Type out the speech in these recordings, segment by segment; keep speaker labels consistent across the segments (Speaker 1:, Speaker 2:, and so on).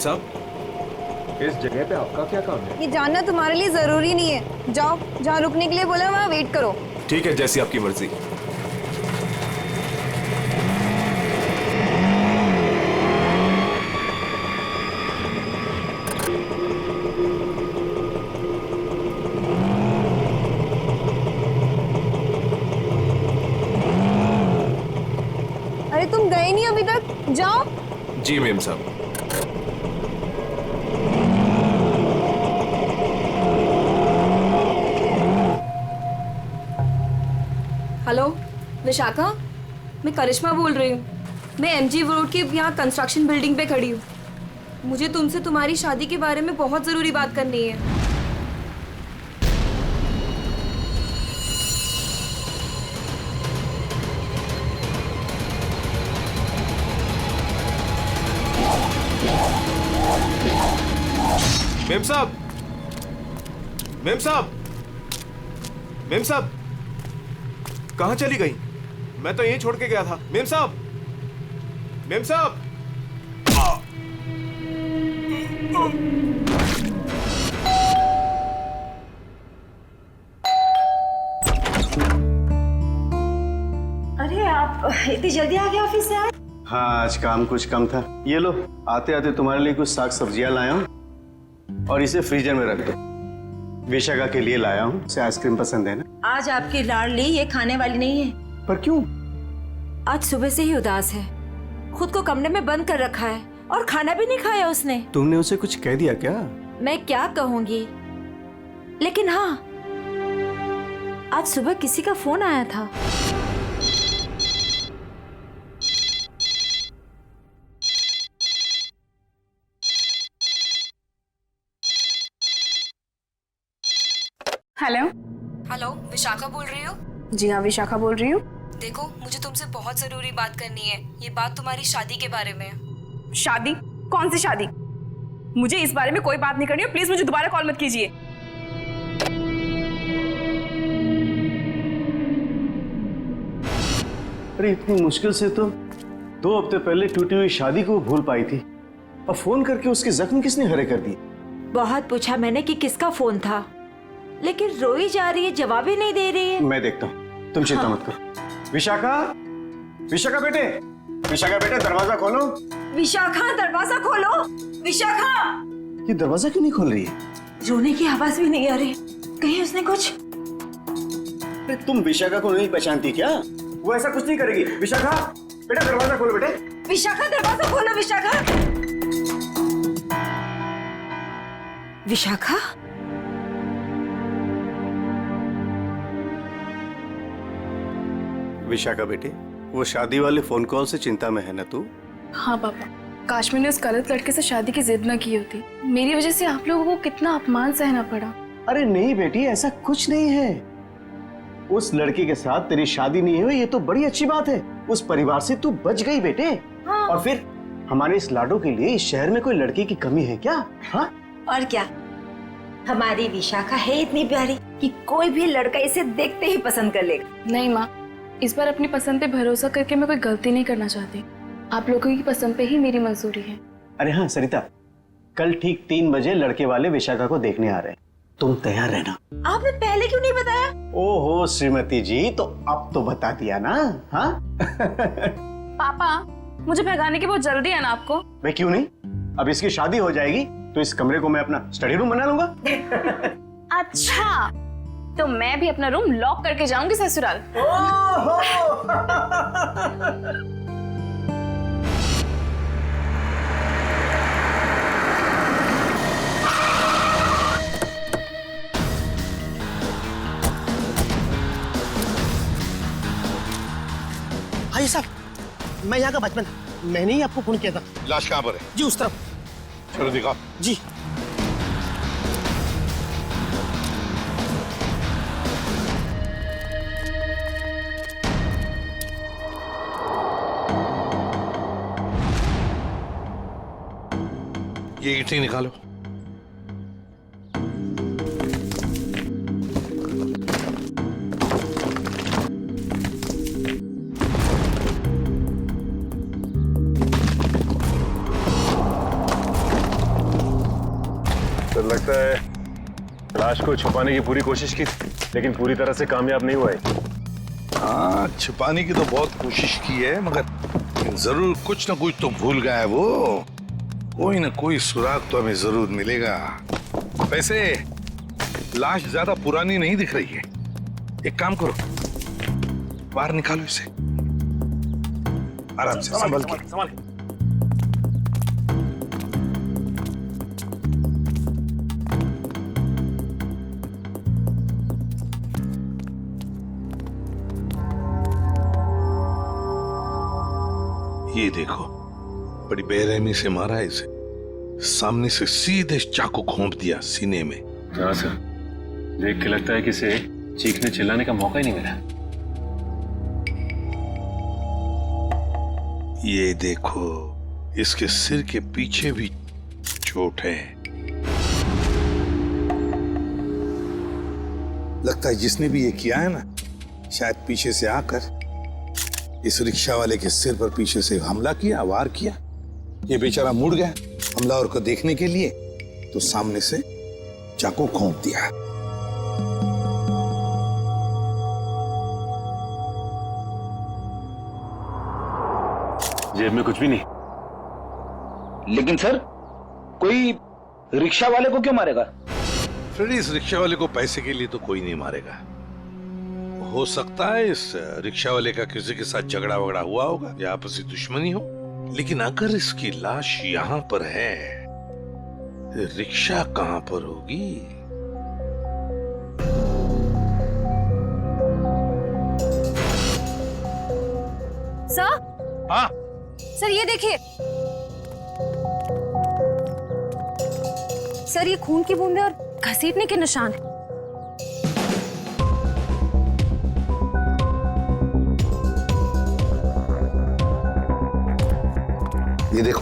Speaker 1: साहब।
Speaker 2: इस जगह पे आपका क्या काम है?
Speaker 3: ये जानना तुम्हारे लिए जरूरी नहीं है। जाओ, जहाँ रुकने के लिए बोला वहाँ वेट करो।
Speaker 1: ठीक है, जैसी आपकी मर्जी।
Speaker 3: अरे तुम गए नहीं अभी तक, जाओ।
Speaker 1: जी मेम साहब।
Speaker 4: हेलो विशाखा, मैं करिश्मा बोल रही हूँ। मैं एमजी रोड के यहाँ कंस्ट्रक्शन बिल्डिंग पे खड़ी हूँ। मुझे तुमसे तुम्हारी शादी के बारे में बहुत ज़रूरी बात करनी है।
Speaker 1: मेम साहब, मेम साहब, मेम साहब, कहाँ चली गई? मैं तो यहीं छोड़ के गया था। मेम साहब, मेम साहब।
Speaker 5: अरे आप इतनी जल्दी आ गए ऑफिस से? आज
Speaker 6: हाँ, आज काम कुछ कम था। ये लो, आते आते तुम्हारे लिए कुछ साग सब्जियां लाया हूँ और इसे फ्रीजर में रख दो। विशाखा के लिए लाया हूँ, उसे आइसक्रीम पसंद है ना।
Speaker 5: आज आपकी लाडली ये खाने वाली नहीं है।
Speaker 6: पर क्यों?
Speaker 5: आज सुबह से ही उदास है, खुद को कमरे में बंद कर रखा है और खाना भी नहीं खाया उसने।
Speaker 6: तुमने उसे कुछ कह दिया क्या?
Speaker 5: मैं क्या कहूंगी, लेकिन हाँ, आज सुबह किसी का फोन आया था।
Speaker 3: हेलो।
Speaker 4: हेलो, विशाखा बोल रही हो?
Speaker 3: जी हाँ, विशाखा बोल रही हूँ।
Speaker 4: देखो, मुझे तुमसे बहुत ज़रूरी बात करनी है। ये बात तुम्हारी शादी के बारे में है।
Speaker 3: शादी? कौन सी शादी? मुझे इस बारे में कोई बात नहीं करनी है। प्लीज मुझे दोबारा कॉल मत कीजिए।
Speaker 6: अरे इतनी मुश्किल से तो 2 हफ्ते पहले टूटी हुई शादी को भूल पाई थी, अब फोन करके उसके जख्म किसने हरे कर दिए?
Speaker 5: बहुत पूछा मैंने कि किसका फोन था, लेकिन रोई जा रही है, जवाब ही नहीं दे रही है।
Speaker 6: मैं देखता हूँ, तुम चिंता मत करो। विशाखा, विशाखा बेटे, विशाखा बेटे, दरवाजा खोलो।
Speaker 5: विशाखा, दरवाजा खोलो। विशाखा!
Speaker 6: ये दरवाजा क्यों नहीं खोल रही है?
Speaker 5: रोने की आवाज भी नहीं आ रही, कहीं उसने कुछ।
Speaker 6: अरे तुम विशाखा को नहीं पहचानती क्या? वो ऐसा कुछ नहीं करेगी। विशाखा बेटा, दरवाजा खोलो बेटे।
Speaker 5: विशाखा, दरवाजा खोलो। विशाखा! विशाखा?
Speaker 6: विशाखा बेटे, वो शादी वाले फोन कॉल से चिंता में है ना तू?
Speaker 7: हाँ पापा, काश मैंने उस गलत लड़के से शादी की जिद न की होती। मेरी वजह से आप लोगों को कितना अपमान सहना पड़ा।
Speaker 6: अरे नहीं बेटी, ऐसा कुछ नहीं है। उस लड़की के साथ तेरी शादी नहीं हुई, ये तो बड़ी अच्छी बात है। उस परिवार से तू बच गई बेटे।
Speaker 5: हाँ।
Speaker 6: और फिर हमारे इस लाडो के लिए इस शहर में कोई लड़की की कमी है क्या? हाँ?
Speaker 5: और क्या, हमारी विशाखा है इतनी प्यारी कि कोई भी लड़का इसे देखते ही पसंद कर लेगा।
Speaker 7: नहीं माँ, इस बार अपनी पसंद पे भरोसा करके मैं कोई गलती नहीं करना चाहती। आप लोगों की पसंद पे ही मेरी मंजूरी है।
Speaker 6: अरे हाँ सरिता, कल ठीक 3 बजे लड़के वाले विशाखा को देखने आ रहे हैं, तुम तैयार रहना।
Speaker 5: आपने पहले क्यों नहीं बताया?
Speaker 6: ओहो श्रीमती जी, तो अब तो बता दिया ना। हाँ?
Speaker 7: पापा, मुझे भगाने की बहुत जल्दी है ना आपको?
Speaker 6: मैं क्यों नहीं, अब इसकी शादी हो जाएगी तो इस कमरे को मैं अपना स्टडी रूम बना लूंगा।
Speaker 7: अच्छा, तो मैं भी अपना रूम लॉक करके जाऊंगी ससुराल।
Speaker 8: भाई साहब, मैं यहाँ का बचपन, मैंने ही आपको फोन किया था।
Speaker 9: लाश कहाँ पर है?
Speaker 8: जी उस तरफ।
Speaker 9: चलो दिखा।
Speaker 8: जी।
Speaker 9: ये ईंटें निकालो।
Speaker 2: सर लगता है लाश को छुपाने की पूरी कोशिश की लेकिन पूरी तरह से कामयाब नहीं हुआ है।
Speaker 9: हाँ, छुपाने की तो बहुत कोशिश की है मगर जरूर कुछ ना कुछ तो भूल गया है वो। कोई ना कोई सुराग तो हमें जरूर मिलेगा। वैसे लाश ज्यादा पुरानी नहीं दिख रही है। एक काम करो, बाहर निकालो इसे आराम से, संभल के। ये देखो, बड़ी बेरहमी से मारा है इसे। सामने से सीधे चाकू घोंप दिया सीने में।
Speaker 2: हाँ सर, देख के लगता है कि इसे चीखने चिल्लाने का मौका ही नहीं मिला।
Speaker 9: ये देखो, इसके सिर के पीछे भी चोट है। लगता है जिसने भी ये किया है ना, शायद पीछे से आकर इस रिक्शा वाले के सिर पर पीछे से हमला किया, वार किया। ये बेचारा मुड़ गया हमलावर को देखने के लिए, तो सामने से चाकू घोंप दिया।
Speaker 2: जेब में कुछ भी नहीं।
Speaker 10: लेकिन सर, कोई रिक्शा वाले को क्यों मारेगा?
Speaker 9: फ्रेडी, इस रिक्शा वाले को पैसे के लिए तो कोई नहीं मारेगा। हो सकता है इस रिक्शा वाले का किसी के साथ झगड़ा वगड़ा हुआ होगा या आपसी दुश्मनी हो, लेकिन अगर इसकी लाश यहाँ पर है, रिक्शा कहाँ पर होगी?
Speaker 3: सर,
Speaker 9: हाँ
Speaker 3: सर ये देखिए सर, ये खून की बूंदें और घसीटने के निशान हैं।
Speaker 9: ये देखो,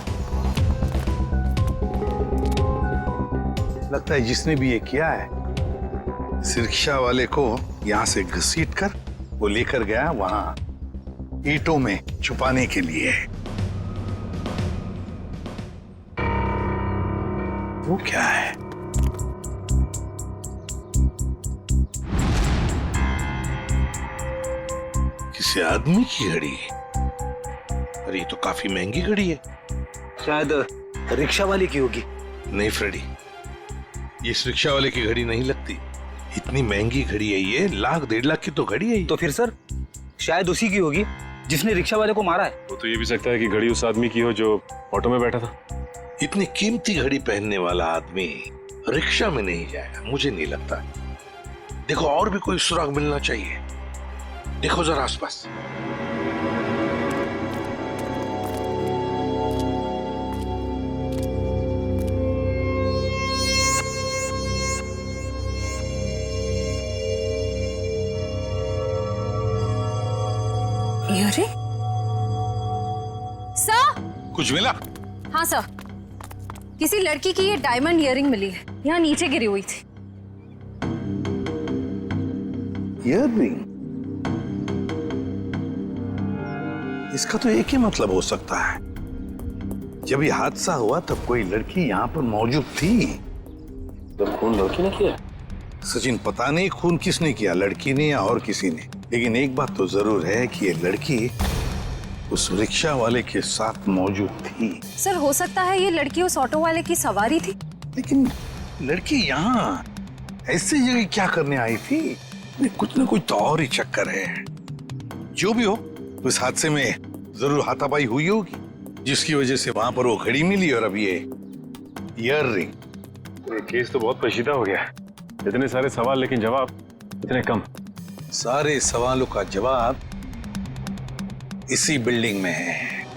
Speaker 9: लगता है जिसने भी ये किया है, इस रिक्शा वाले को यहां से घसीट कर वो लेकर गया वहां ईंटों में छुपाने के लिए। वो क्या है? किसी आदमी की घड़ी? अरे ये तो काफी महंगी घड़ी है।
Speaker 10: शायद रिक्शा वाले की होगी।
Speaker 9: नहीं फ्रेडी, ये इस रिक्शा वाले की घड़ी नहीं लगती। इतनी महंगी घड़ी है ये, 1,00,000-1,50,000 की तो घड़ी है।
Speaker 10: तो फिर सर, शायद उसी की होगी जिसने रिक्शा वाले को मारा है।
Speaker 2: वो तो ये भी सकता है कि घड़ी उस आदमी की हो जो ऑटो में बैठा था।
Speaker 9: इतनी कीमती घड़ी पहनने वाला आदमी रिक्शा में नहीं जाएगा, मुझे नहीं लगता। देखो, और भी कोई सुराग मिलना चाहिए। देखो जरा आसपास।
Speaker 3: अरे सर,
Speaker 9: कुछ मिला?
Speaker 3: हाँ सर, किसी लड़की की ये डायमंड इयररिंग मिली है, यहाँ नीचे गिरी हुई थी।
Speaker 9: इयररिंग? इसका तो एक ही मतलब हो सकता है, जब ये हादसा हुआ तब कोई लड़की यहाँ पर मौजूद थी।
Speaker 2: तो खून लड़की ने किया?
Speaker 9: सचिन, पता नहीं खून किसने किया, लड़की ने या और किसी ने, लेकिन एक बात तो जरूर है कि ये लड़की उस रिक्शा वाले के साथ मौजूद थी।
Speaker 3: सर, हो सकता है ये लड़की उस ऑटो वाले की सवारी थी।
Speaker 9: लेकिन लड़की यहाँ ऐसी जगह क्या करने आई थी? कुछ ना कुछ तो और ही चक्कर है। जो भी हो, उस हादसे में जरूर हाथापाई हुई होगी, जिसकी वजह से वहां पर वो घड़ी मिली और अब ये इयररिंग।
Speaker 2: ये केस तो बहुत पेचीदा हो गया। इतने सारे सवाल लेकिन जवाब इतने कम।
Speaker 9: सारे सवालों का जवाब इसी बिल्डिंग में है।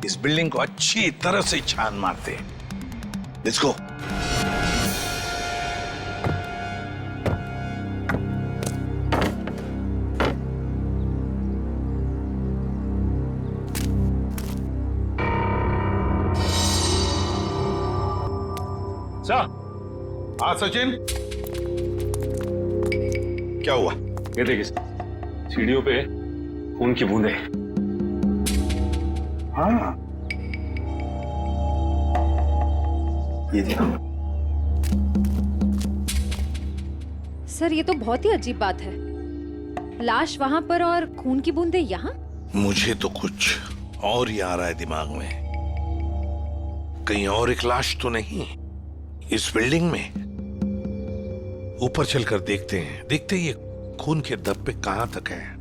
Speaker 9: इस बिल्डिंग को अच्छी तरह से छान मारते। Let's go. हाँ सचिन, क्या हुआ?
Speaker 2: ये देखिए, सीढ़ियों पे खून की बूंदें।
Speaker 9: हाँ, ये देखो,
Speaker 3: सर ये तो बहुत ही अजीब बात है, लाश वहां पर और खून की बूंदें यहाँ।
Speaker 9: मुझे तो कुछ और ही आ रहा है दिमाग में। कहीं और एक लाश तो नहीं इस बिल्डिंग में? ऊपर चलकर देखते हैं, देखते ही ये खून के धब्बे कहां तक है।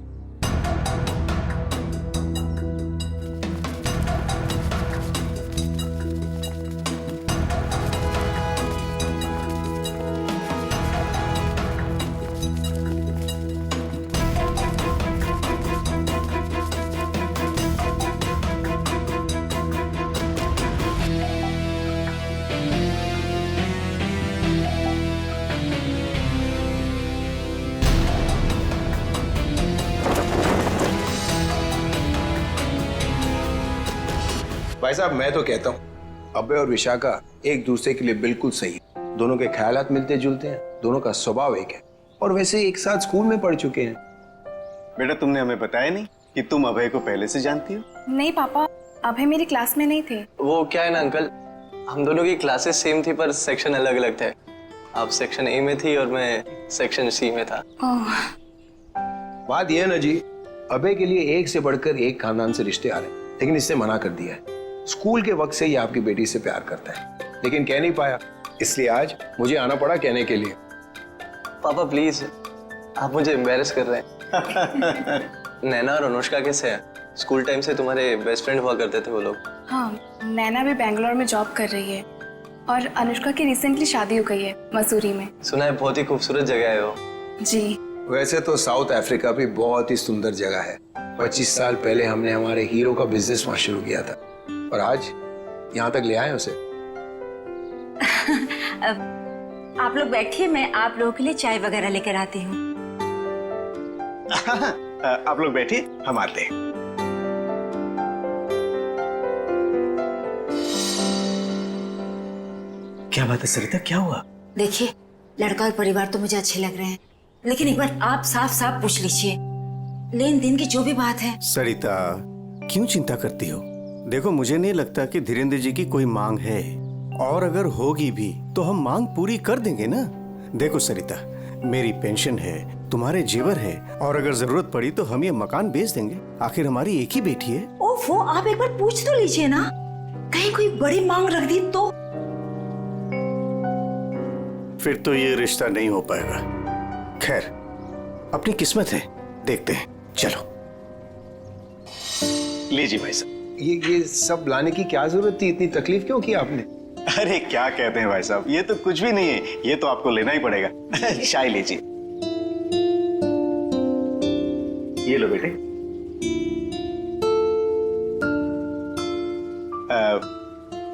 Speaker 11: भाई साहब मैं तो कहता हूँ अभय और विशाखा एक दूसरे के लिए बिल्कुल सही है। दोनों के ख्यालात मिलते जुलते हैं, दोनों का स्वभाव एक है और वैसे एक साथ स्कूल में पढ़ चुके हैं।
Speaker 6: बेटा तुमने हमें बताया नहीं कि तुम अभय को पहले से जानती हो?
Speaker 7: नहीं पापा, अभय मेरी क्लास में नहीं थे।
Speaker 12: वो क्या है ना अंकल, हम दोनों की क्लासेस सेम थी पर सेक्शन अलग अलग थे। आप सेक्शन ए में थी और मैं सेक्शन सी में था।
Speaker 11: बात यह है ना जी, अभय के लिए एक से बढ़कर एक खानदान से रिश्ते आ रहे हैं, लेकिन इससे मना कर दिया है। स्कूल के वक्त से ही आपकी बेटी से प्यार करता है, लेकिन कह नहीं पाया, इसलिए आज मुझे आना पड़ा कहने के लिए।
Speaker 12: पापा प्लीज, आप मुझे एम्बैरेस कर रहे हैं। नैना और अनुष्का कैसे हैं? स्कूल टाइम से तुम्हारे बेस्ट फ्रेंड हुआ करते थे वो लोग।
Speaker 7: हाँ, नैना भी बेंगलोर में जॉब कर रही है और अनुष्का की रिसेंटली शादी हो गई है मसूरी में।
Speaker 12: सुना है बहुत ही खूबसूरत जगह है वो।
Speaker 7: जी।
Speaker 11: वैसे तो साउथ अफ्रीका भी बहुत ही सुंदर जगह है। 25 साल पहले हमने हमारे हीरो का बिजनेस वहां शुरू किया था और आज यहाँ तक ले आए उसे।
Speaker 5: आप लोग बैठिए, मैं आप लोगों के लिए चाय वगैरह लेकर आती हूँ।
Speaker 6: आप लोग बैठिए, हम आते हैं।
Speaker 8: क्या बात है सरिता, क्या हुआ?
Speaker 5: देखिए, लड़का और परिवार तो मुझे अच्छे लग रहे हैं, लेकिन एक बार आप साफ साफ पूछ लीजिए, लेन देन की जो भी बात है।
Speaker 6: सरिता क्यों चिंता करती हो? देखो मुझे नहीं लगता कि धीरेन्द्र जी की कोई मांग है, और अगर होगी भी तो हम मांग पूरी कर देंगे ना। देखो सरिता, मेरी पेंशन है, तुम्हारे जेवर है, और अगर जरूरत पड़ी तो हम ये मकान बेच देंगे। आखिर हमारी एक ही बेटी है।
Speaker 5: ओफो, आप एक बार पूछ तो लीजिए ना, कहीं कोई बड़ी मांग रख दी तो।
Speaker 6: फिर तो ये रिश्ता नहीं हो पाएगा। खैर, अपनी किस्मत है, देखते हैं। चलो लीजिए भाई साहब।
Speaker 11: ये सब लाने की क्या जरूरत थी? इतनी तकलीफ क्यों की आपने?
Speaker 6: अरे क्या कहते हैं भाई साहब, ये तो कुछ भी नहीं है, ये तो आपको लेना ही पड़ेगा। चाय लीजिए। ये लो बेटे।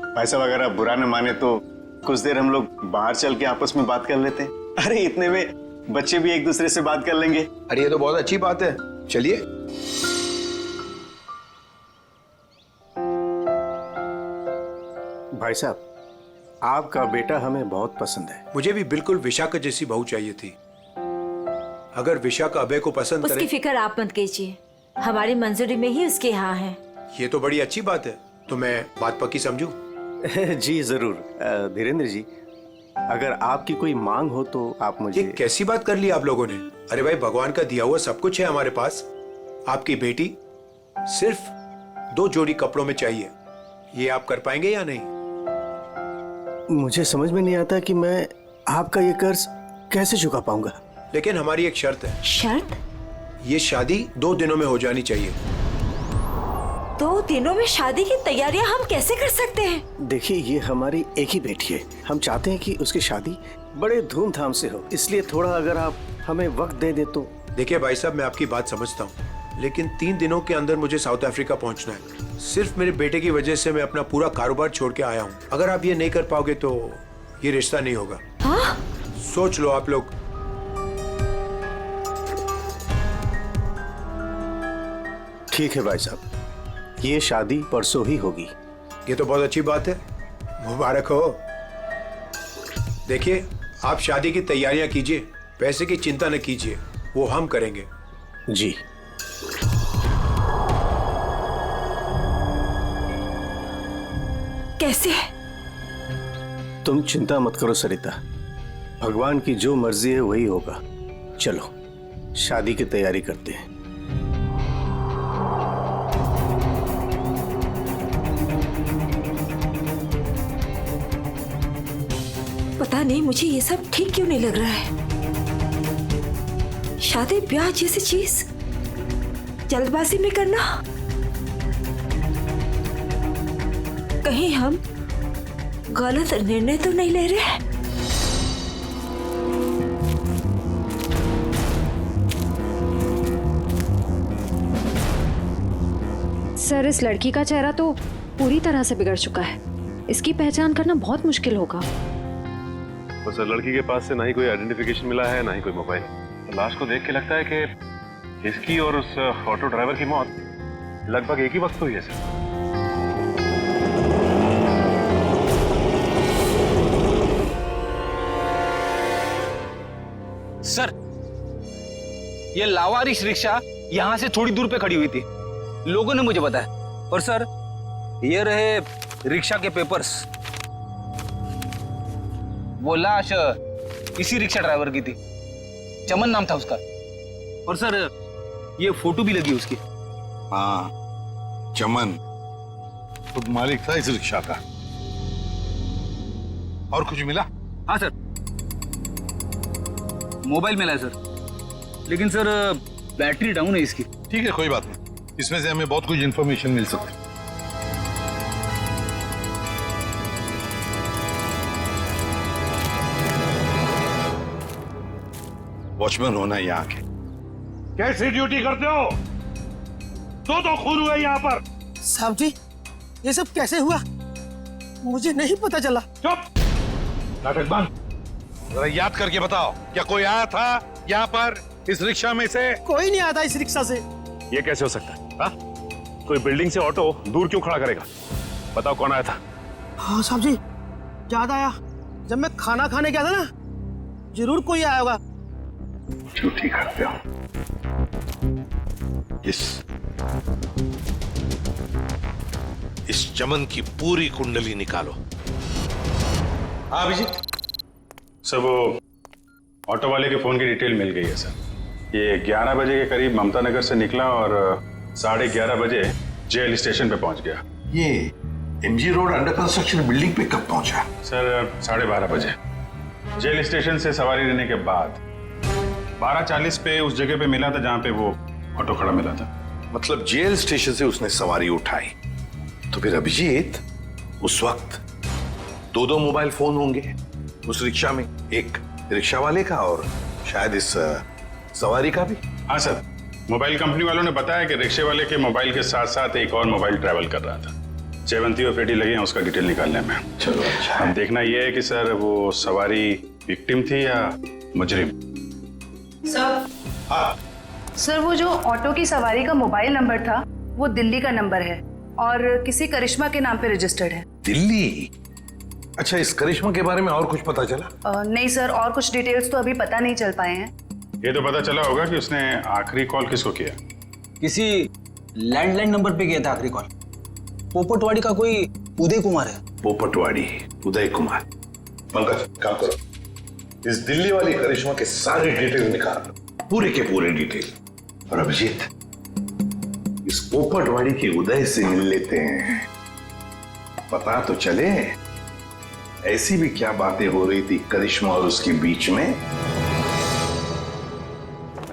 Speaker 6: भाई साहब अगर आप बुरा न माने तो कुछ देर हम लोग बाहर चल के आपस में बात कर लेते हैं। अरे इतने में बच्चे भी एक दूसरे से बात कर लेंगे।
Speaker 11: अरे ये तो बहुत अच्छी बात है, चलिए।
Speaker 6: भाई साहब, आपका बेटा हमें बहुत पसंद है।
Speaker 11: मुझे भी बिल्कुल विशाखा जैसी बहू चाहिए थी। अगर विशाखा अभय को पसंद करे।
Speaker 5: उसकी फिक्र आप मत कीजिए, हमारी मंजूरी में ही उसके यहाँ है।
Speaker 11: ये तो बड़ी अच्छी बात है, तो मैं बात पक्की समझूं?
Speaker 6: जी जरूर। धीरेन्द्र जी, अगर आपकी कोई मांग हो तो आप मुझे।
Speaker 11: ये कैसी बात कर ली आप लोगों ने? अरे भाई, भगवान का दिया हुआ सब कुछ है हमारे पास। आपकी बेटी सिर्फ 2 जोड़ी कपड़ों में चाहिए, ये आप कर पाएंगे या नहीं?
Speaker 6: मुझे समझ में नहीं आता कि मैं आपका ये कर्ज कैसे चुका पाऊंगा।
Speaker 11: लेकिन हमारी एक शर्त है।
Speaker 5: शर्त?
Speaker 11: ये शादी 2 दिनों में हो जानी चाहिए।
Speaker 5: 2 दिनों में शादी की तैयारियां हम कैसे कर सकते हैं?
Speaker 6: देखिए, ये हमारी एक ही बेटी है, हम चाहते हैं कि उसकी शादी बड़े धूमधाम से हो, इसलिए थोड़ा अगर आप हमें वक्त दे दे तो।
Speaker 11: देखिए भाई साहब, मैं आपकी बात समझता हूँ, लेकिन 3 दिनों के अंदर मुझे साउथ अफ्रीका पहुंचना है। सिर्फ मेरे बेटे की वजह से मैं अपना पूरा कारोबार छोड़ के आया हूँ। अगर आप ये नहीं कर पाओगे तो ये रिश्ता नहीं होगा।
Speaker 5: हाँ?
Speaker 11: सोच लो आप लोग।
Speaker 6: ठीक है भाई साहब, ये शादी परसों ही होगी।
Speaker 11: ये तो बहुत अच्छी बात है, मुबारक हो। देखिए, आप शादी की तैयारियां कीजिए, पैसे की चिंता न कीजिए, वो हम करेंगे।
Speaker 6: जी।
Speaker 5: कैसे?
Speaker 6: तुम चिंता मत करो सरिता, भगवान की जो मर्जी है वही होगा। चलो शादी की तैयारी करते हैं।
Speaker 5: पता नहीं मुझे ये सब ठीक क्यों नहीं लग रहा है। शादी ब्याह जैसी चीज जल्दबाजी में करना, कहीं हम गलत निर्णय तो नहीं ले रहे।
Speaker 3: सर, इस लड़की का चेहरा तो पूरी तरह से बिगड़ चुका है। इसकी पहचान करना बहुत मुश्किल होगा।
Speaker 2: तो सर लड़की के पास से ना ही कोई आइडेंटिफिकेशन मिला है ना ही कोई मोबाइल। तो लाश को देख के लगता है कि इसकी और उस ऑटो ड्राइवर की मौत लगभग एक ही वक्त हुई है सर।
Speaker 10: सर, ये लावारिश रिक्शा यहाँ से थोड़ी दूर पे खड़ी हुई थी, लोगों ने मुझे बताया। और सर, ये रहे रिक्शा के पेपर्स। वो लाश इसी रिक्शा ड्राइवर की थी, चमन नाम था उसका। और सर, ये फोटो भी लगी उसकी।
Speaker 9: हाँ, चमन खुद मालिक था इस रिक्शा का। और कुछ मिला?
Speaker 10: हाँ सर, मोबाइल मिला है सर, लेकिन सर बैटरी डाउन है इसकी।
Speaker 9: ठीक है, कोई बात नहीं, इसमें से हमें बहुत कुछ इंफॉर्मेशन मिल सकती है। वॉचमैन होना यहाँ के
Speaker 13: कैसी ड्यूटी करते हो? दो खून हुए यहाँ पर।
Speaker 8: साहब जी, ये सब कैसे हुआ? मुझे नहीं पता चला।
Speaker 13: चुप, नाटक बंद।
Speaker 9: जरा याद करके बताओ, क्या कोई आया था यहाँ पर इस रिक्शा में से?
Speaker 8: कोई नहीं आता इस रिक्शा से।
Speaker 2: ये कैसे हो सकता है? हा? कोई बिल्डिंग से ऑटो दूर क्यों खड़ा करेगा? बताओ कौन आया था?
Speaker 8: हाँ साहब जी, याद आया, जब मैं खाना खाने गया था ना, जरूर कोई आया होगा।
Speaker 9: ड्यूटी करते हो। इस चमन की पूरी कुंडली निकालो। हाँ अभिजीत।
Speaker 2: सर, वो ऑटो वाले के फोन की डिटेल मिल गई है सर। ये 11 बजे के करीब ममता नगर से निकला और 11:30 बजे जेल स्टेशन पे पहुंच गया।
Speaker 9: ये MG road under construction building पे कब पहुंचा?
Speaker 2: सर 12:30 बजे। जेल स्टेशन से सवारी लेने के बाद 12:40 पे उस जगह पे मिला था जहां पे वो ऑटो खड़ा मिला था।
Speaker 9: मतलब जेल स्टेशन से उसने सवारी उठाई। तो फिर अभिजीत, उस वक्त दो मोबाइल फोन होंगे उस रिक्शा में, एक रिक्शा वाले का और शायद इस सवारी का भी।
Speaker 2: हाँ सर, मोबाइल कंपनी वालों ने बताया कि रिक्शे वाले के मोबाइल के साथ साथ एक और मोबाइल ट्रैवल कर रहा था। जयवंती और पेटी लगे हैं उसका डिटेल निकालने में।
Speaker 9: चलो अच्छा।
Speaker 2: अब देखना यह है कि सर वो सवारी विक्टिम थी या मुजरिम।
Speaker 7: सर,
Speaker 9: हाँ
Speaker 7: सर, वो जो ऑटो की सवारी का मोबाइल नंबर था वो दिल्ली का नंबर है और किसी करिश्मा के नाम पे रजिस्टर्ड है।
Speaker 9: दिल्ली? अच्छा, इस करिश्मा के बारे में और कुछ पता चला?
Speaker 7: नहीं सर, और कुछ डिटेल्स तो अभी पता नहीं चल पाए हैं।
Speaker 2: ये तो पता चला होगा कि उसने आखिरी कॉल किसको किया।
Speaker 10: किसी लैंडलाइन नंबर पे किया था आखिरी कॉल। पोपटवाड़ी का कोई उदय कुमार है।
Speaker 9: पोपटवाड़ी, उदय कुमार। पंकज काम करो, इस दिल्ली वाली करिश्मा के सारे डिटेल निकाल, पूरे के पूरे डिटेल। और अभिजीत, इस पोपटवाड़ी के उदय से मिल लेते हैं, पता तो चले ऐसी भी क्या बातें हो रही थी करिश्मा और उसके बीच में।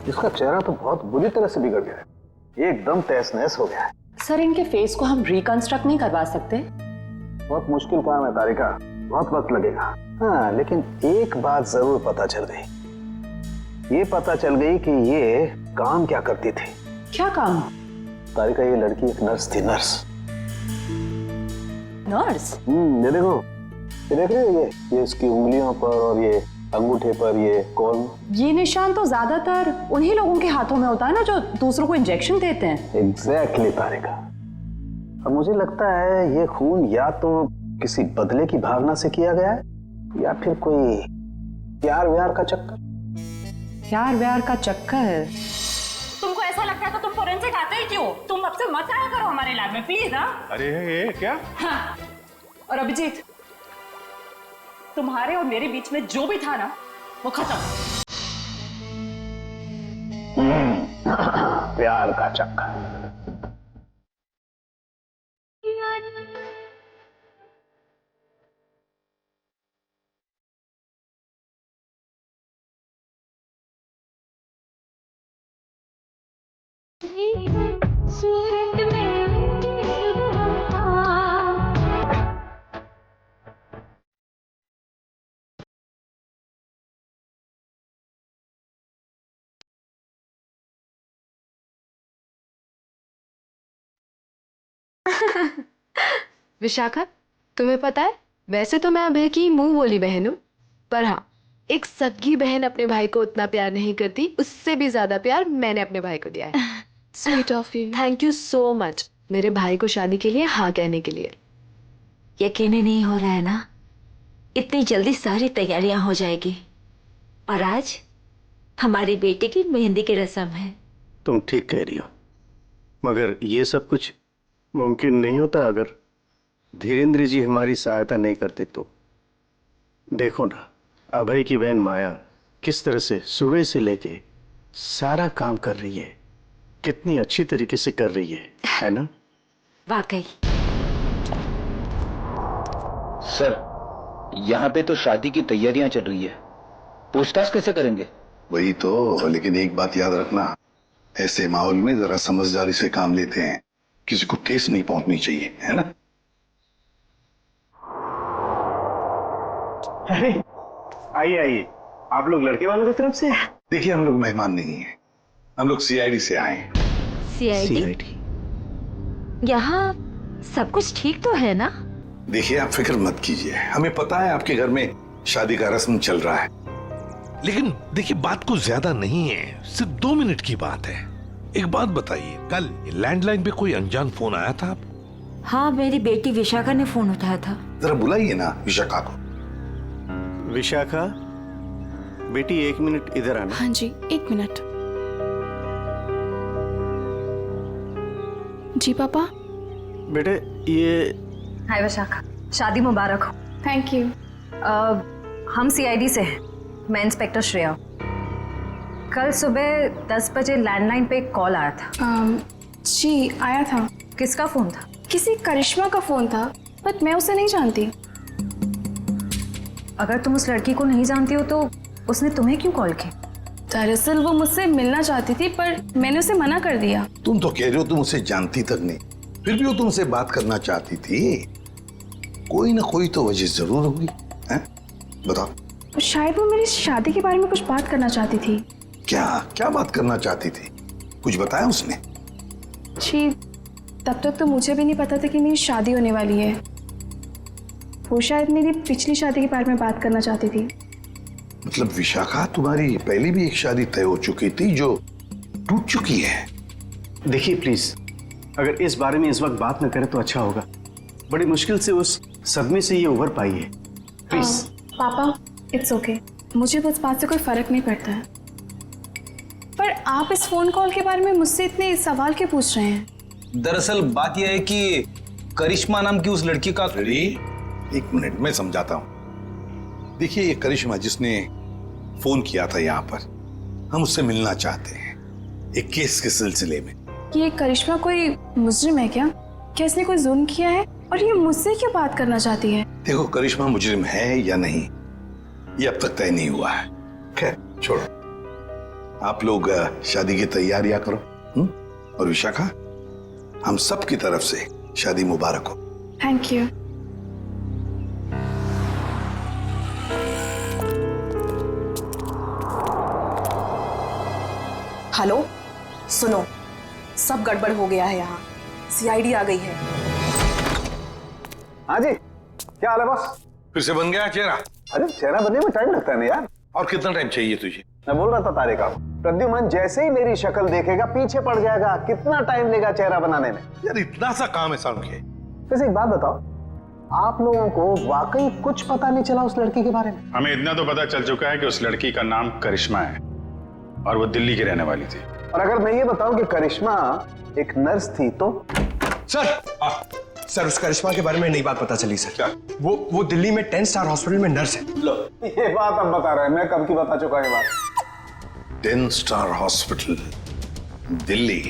Speaker 11: इसका चेहरा तो बहुत बुरी तरह से बिगड़ गया है, एकदम तहस नहस हो गया है।
Speaker 14: सर, इनके फेस को हम रिकंस्ट्रक्ट नहीं करवा सकते?
Speaker 11: बहुत मुश्किल काम है तारिका, बहुत वक्त लगेगा। हाँ, लेकिन एक बात जरूर पता चल गई। ये पता चल गई कि ये काम क्या करती थी।
Speaker 14: क्या काम?
Speaker 11: तारिका, ये लड़की एक नर्स थी। नर्स?
Speaker 14: ये
Speaker 11: देखो, ये देख रहे हो, ये इसकी उंगलियों पर और ये अंगूठे पर ये कौन?
Speaker 14: ये निशान तो ज्यादातर उन्हीं लोगों के हाथों में होता है ना जो दूसरों को इंजेक्शन देते हैं।
Speaker 11: एग्जैक्टली तारिका। अब मुझे लगता है ये खून या तो किसी बदले की भावना से किया गया है या फिर कोई प्यार व्यार का चक्कर।
Speaker 14: प्यार व्यार का चक्कर?
Speaker 15: तुमको ऐसा लगता है तो तुम फोरेंसिक आते ही क्यों? तुम अब से मत आया करो हमारे लैब में प्लीज। हाँ,
Speaker 2: अरे ये क्या?
Speaker 7: हाँ, और अभिजीत,
Speaker 15: तुम्हारे और मेरे बीच में जो भी था ना वो खत्म।
Speaker 13: प्यार का चक्कर।
Speaker 16: विशाखा, तुम्हें पता है वैसे तो मैं अभय की मुंह बोली बहन हूँ, पर हाँ, एक सगी बहन अपने भाई को उतना प्यार नहीं करती, उससे भी ज्यादा प्यार मैंने अपने भाई को दिया है। Sweet of you. Thank you so much मेरे भाई को शादी के लिए हाँ कहने के लिए।
Speaker 5: यकीन ही नहीं हो रहा है ना, इतनी जल्दी सारी तैयारियां हो जाएगी। और आज हमारी बेटी की मेहंदी की रस्म है।
Speaker 6: तुम ठीक कह रही हो, मगर ये सब कुछ मुमकिन नहीं होता अगर धीरेन्द्र जी हमारी सहायता नहीं करते तो। देखो ना, अभय की बहन माया किस तरह से सुबह से लेके सारा काम कर रही है, कितनी अच्छी तरीके से कर रही है ना?
Speaker 5: वाकई।
Speaker 10: सर, यहाँ पे तो शादी की तैयारियां चल रही है, पूछताछ कैसे करेंगे?
Speaker 9: वही तो, लेकिन एक बात याद रखना, ऐसे माहौल में जरा समझदारी से काम लेते हैं, किसी को ठेस नहीं पहुंचनी चाहिए, है ना?
Speaker 6: अरे आइए आइए, आप लोग लड़के वालों की तरफ से?
Speaker 9: देखिए, हम लोग मेहमान नहीं हैं, हम लोग सीआईडी से आए हैं।
Speaker 5: सीआईडी? यहाँ सब कुछ ठीक तो है ना?
Speaker 9: देखिए, आप फिक्र मत कीजिए, हमें पता है आपके घर में शादी का रस्म चल रहा है,
Speaker 13: लेकिन देखिए बात कुछ ज्यादा नहीं है, सिर्फ 2 मिनट की बात है। एक बात बताइए, कल लैंडलाइन पे कोई अनजान फोन आया था आपको?
Speaker 5: हाँ, मेरी बेटी विशाखा ने फोन उठाया था।
Speaker 9: जरा बुलाइए ना विशाखा को।
Speaker 6: विशाखा बेटी, 1 मिनट इधर आना।
Speaker 17: हाँ जी, 1 मिनट। जी पापा।
Speaker 6: बेटे ये।
Speaker 7: हाय विशाखा, शादी मुबारक हो।
Speaker 17: Thank you.
Speaker 7: हम सीआईडी से हैं, मैं इंस्पेक्टर श्रेया। कल सुबह 10 बजे लैंडलाइन पे एक कॉल आया था।
Speaker 17: जी आया था।
Speaker 7: किसका फोन था?
Speaker 17: किसी करिश्मा का फोन था, बट मैं उसे नहीं जानती।
Speaker 7: अगर तुम उस लड़की को नहीं जानती हो तो उसने तुम्हें क्यों कॉल की?
Speaker 17: दरअसल वो मुझसे मिलना चाहती थी, पर मैंने उसे मना कर दिया।
Speaker 9: तुम तो कह रहे हो तुम उसे जानती तक नहीं, फिर भी वो तुमसे बात करना चाहती थी। कोई ना कोई तो वजह जरूर होगी, हैं? बताओ।
Speaker 17: शायद वो मेरी शादी के बारे में कुछ बात करना चाहती थी।
Speaker 9: क्या क्या बात करना चाहती थी? कुछ बताया उसने?
Speaker 17: जी, तब तक तो मुझे भी नहीं पता था कि मेरी शादी होने वाली है। वो शायद मेरी पिछली शादी के बारे में बात करना चाहती थी।
Speaker 9: मतलब विशाखा, तुम्हारी पहले भी एक शादी तय हो चुकी थी जो टूट चुकी है।
Speaker 6: देखिए प्लीज, अगर इस बारे में इस वक्त बात न करें तो अच्छा होगा। बड़ी मुश्किल से उस सदमे से ये उभर पाई है। प्लीज।
Speaker 17: पापा, इट्स ओके, मुझे उस बात से कोई फर्क नहीं पड़ता है। पर आप इस फोन कॉल के बारे में मुझसे इतने सवाल क्यों पूछ रहे हैं?
Speaker 10: दरअसल बात यह है कि करिश्मा नाम की उस लड़की का।
Speaker 9: एक मिनट, मैं समझाता हूँ। देखिए, ये करिश्मा जिसने फोन किया था यहाँ पर, हम उससे मिलना चाहते हैं एक केस के सिलसिले में।
Speaker 17: ये करिश्मा कोई मुजरिम है क्या? क्या इसने कोई जुल्म किया है और ये मुझसे क्यों बात करना चाहती है?
Speaker 9: देखो, करिश्मा मुजरिम है या नहीं ये अब तक तय नहीं हुआ है। खैर छोड़ो, आप लोग शादी की तैयारियां करो। और विशाखा, हम सब की तरफ से शादी मुबारक हो।
Speaker 17: Thank you.
Speaker 18: हेलो, सुनो, सब गड़बड़ हो गया है यहाँ। सीआईडी आ गई है।
Speaker 11: हाँ जी, क्या हाल है बॉस?
Speaker 9: फिर से बन गया चेहरा?
Speaker 11: अरे चेहरा बनने में टाइम लगता है ना यार।
Speaker 9: और कितना टाइम चाहिए तुझे? मैं
Speaker 11: बोल रहा था तारे का, प्रद्युमन जैसे ही मेरी शक्ल देखेगा पीछे पड़ जाएगा। कितना टाइम लेगा चेहरा बनाने में?
Speaker 9: यार इतना सा काम है साउंड के।
Speaker 11: वैसे एक बात बताओ, आप लोगों को वाकई कुछ पता नहीं चला उस लड़की के बारे में?
Speaker 19: हमें इतना तो पता चल चुका है कि उस लड़की का नाम करिश्मा है और वो दिल्ली की रहने वाली थी।
Speaker 11: और अगर मैं ये बताऊं कि करिश्मा एक नर्स थी तो?
Speaker 9: सर,
Speaker 11: सर उस करिश्मा के बारे में नई बात पता चली सर। क्या? वो दिल्ली में 10 स्टार हॉस्पिटल में नर्स है।
Speaker 19: लो, ये बात अब बता रहे हैं, मैं कब की बता चुका ये बात।
Speaker 9: 10 स्टार हॉस्पिटल दिल्ली।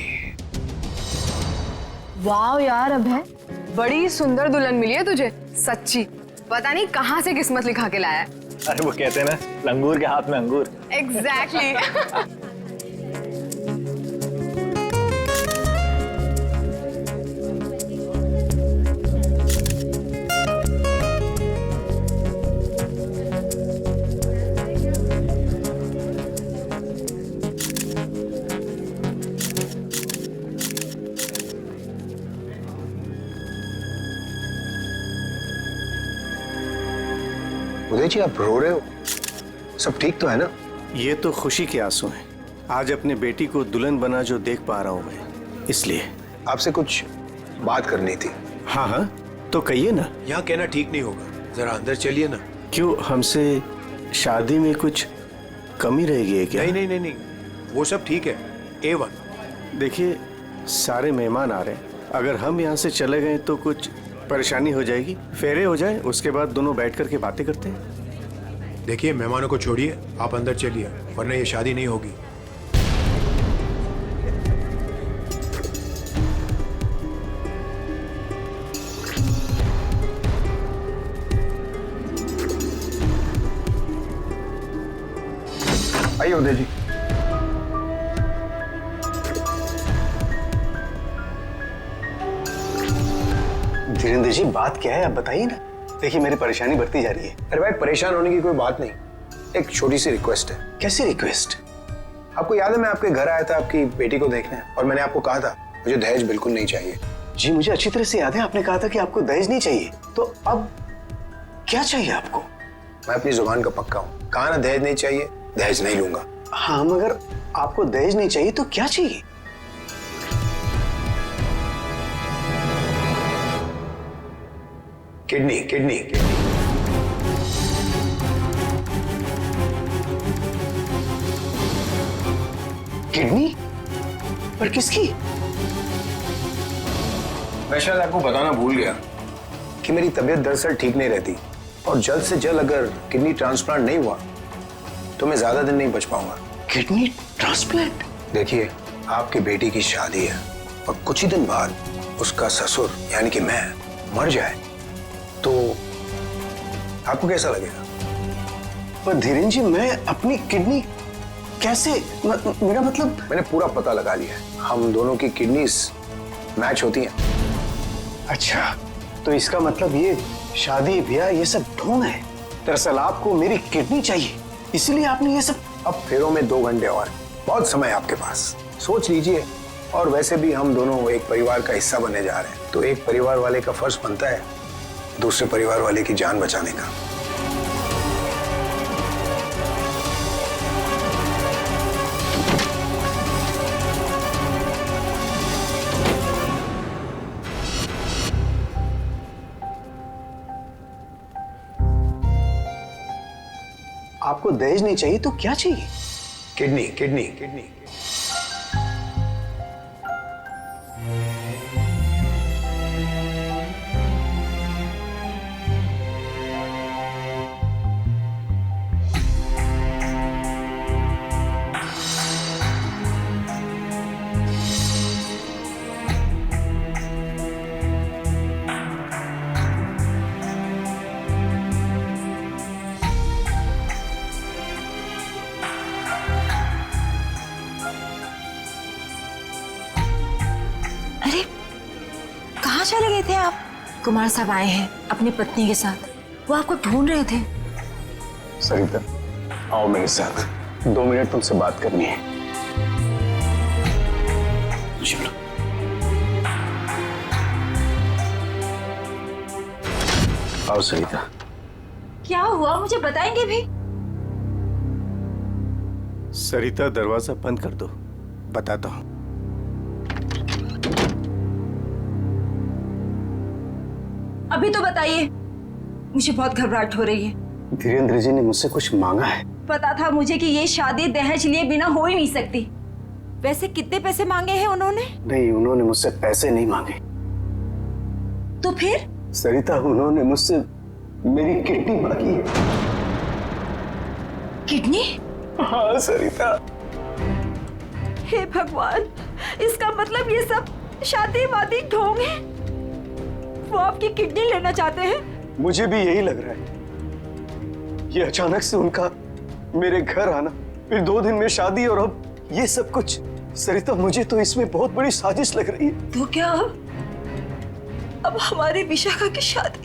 Speaker 16: वाह यार अभय, बड़ी सुंदर दुल्हन मिली है तुझे, सच्ची। पता नहीं कहाँ से किस्मत लिखा के लाया है।
Speaker 12: अरे वो कहते हैं ना, लंगूर के हाथ में अंगूर।
Speaker 16: एग्जैक्टली।
Speaker 11: उदय जी आप रो रहे हो, सब ठीक तो है ना?
Speaker 6: ये तो खुशी के आंसू हैं। आज अपनी बेटी को दुल्हन बना जो देख पा रहा हूं मैं, इसलिए।
Speaker 11: आपसे कुछ बात करनी थी।
Speaker 6: हाँ हाँ, तो कहिए ना।
Speaker 11: यहाँ कहना ठीक नहीं होगा, जरा अंदर चलिए ना।
Speaker 6: क्यों, हमसे शादी में कुछ कमी रहेगी है क्या?
Speaker 11: नहीं, वो सब ठीक है, A1।
Speaker 6: देखिए, सारे मेहमान आ रहे हैं, अगर हम यहाँ से चले गए तो कुछ परेशानी हो जाएगी। फेरे हो जाए, उसके बाद दोनों बैठ करके बातें करते हैं।
Speaker 11: देखिए, मेहमानों को छोड़िए, आप अंदर चलिए, वरना ये शादी नहीं होगी। आइए उदय जी।
Speaker 6: धीरेन्द्र जी, बात क्या है आप बताइए ना। देखिए, मेरी परेशानी बढ़ती जा रही है।
Speaker 11: अरे भाई, परेशान होने की कोई बात नहीं, एक छोटी सी रिक्वेस्ट है।
Speaker 6: कैसी रिक्वेस्ट?
Speaker 11: आपको याद है मैं आपके घर आया था आपकी बेटी को देखने, और मैंने आपको कहा था मुझे दहेज बिल्कुल नहीं चाहिए।
Speaker 6: जी मुझे अच्छी तरह से याद है, आपने कहा था कि आपको दहेज नहीं चाहिए। तो अब क्या चाहिए आपको?
Speaker 11: मैं अपनी जुबान का पक्का हूँ, कहा ना दहेज नहीं चाहिए, दहेज नहीं लूंगा।
Speaker 6: हाँ, मगर आपको दहेज नहीं चाहिए तो क्या चाहिए?
Speaker 11: किडनी।
Speaker 6: किडनी? पर किसकी?
Speaker 11: मैं शायद आपको बताना भूल गया कि मेरी तबीयत दरअसल ठीक नहीं रहती, और जल्द से जल्द अगर किडनी ट्रांसप्लांट नहीं हुआ तो मैं ज्यादा दिन नहीं बच पाऊंगा।
Speaker 6: Kidney transplant?
Speaker 11: देखिए, आपकी बेटी की शादी है, और कुछ ही दिन बाद उसका ससुर यानी कि मैं मर जाए तो आपको कैसा लगेगा?
Speaker 6: पर धीरेन्द्र जी, मैं अपनी किडनी कैसे, मेरा मतलब।
Speaker 11: मैंने पूरा पता लगा लिया है, हम दोनों की किडनीज मैच होती हैं।
Speaker 6: अच्छा, तो इसका मतलब ये शादी ब्याह ये सब ढोंग है। दरअसल आपको मेरी किडनी चाहिए, इसलिए आपने ये सब।
Speaker 11: अब फेरों में 2 घंटे और, बहुत समय आपके पास, सोच लीजिए। और वैसे भी हम दोनों एक परिवार का हिस्सा बनने जा रहे हैं, तो एक परिवार वाले का फर्ज बनता है दूसरे परिवार वाले की जान बचाने का।
Speaker 6: आपको दहेज नहीं चाहिए तो क्या चाहिए?
Speaker 11: किडनी।
Speaker 5: चले गए थे आप? कुमार साहब आए हैं अपनी पत्नी के साथ, वो आपको ढूंढ रहे थे।
Speaker 6: सरिता, आओ मेरे साथ, 2 मिनट तुमसे बात करनी है। चलो। आओ सरिता।
Speaker 5: क्या हुआ, मुझे बताएंगे भी?
Speaker 6: सरिता, दरवाजा बंद कर दो, बताता हूं।
Speaker 5: अभी तो बताइए, मुझे बहुत घबराहट हो रही है।
Speaker 6: धीरेन्द्र जी ने मुझसे कुछ मांगा है।
Speaker 5: पता था मुझे कि ये शादी दहेज लिए बिना हो ही नहीं सकती। वैसे कितने पैसे मांगे हैं उन्होंने?
Speaker 6: नहीं, उन्होंने मुझसे पैसे नहीं मांगे।
Speaker 18: तो फिर?
Speaker 6: सरिता, उन्होंने मुझसे मेरी किडनी मांगी है।
Speaker 18: किडनी?
Speaker 6: हाँ सरिता।
Speaker 18: हे भगवान, इसका मतलब ये सब शादी वादी ढोंग है। वो आपकी किडनी लेना चाहते हैं?
Speaker 6: मुझे भी यही लग रहा है। ये अचानक से उनका मेरे घर आना, फिर 2 दिन में शादी और अब ये सब कुछ। सरिता, मुझे तो इसमें बहुत बड़ी साजिश लग रही है।
Speaker 18: तो क्या अब हमारी विशाखा की शादी